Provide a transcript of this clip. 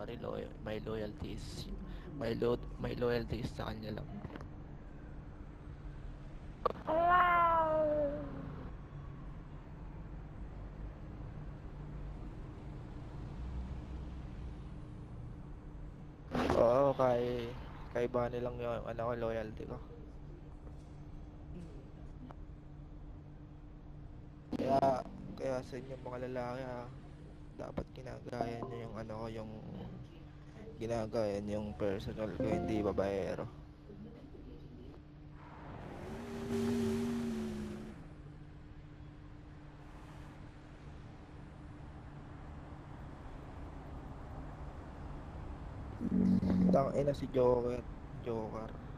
sorry, my loyalty is sa kanya lang. Oo, kay Bunny lang yung ano ko, loyalty ko. Kaya, kaya sa inyo mga lalaki dapat ginagaya nyo yung ano ko, yung ginagaya nyo yung personal ko, hindi babaero. Tang ina si Joker. Joker.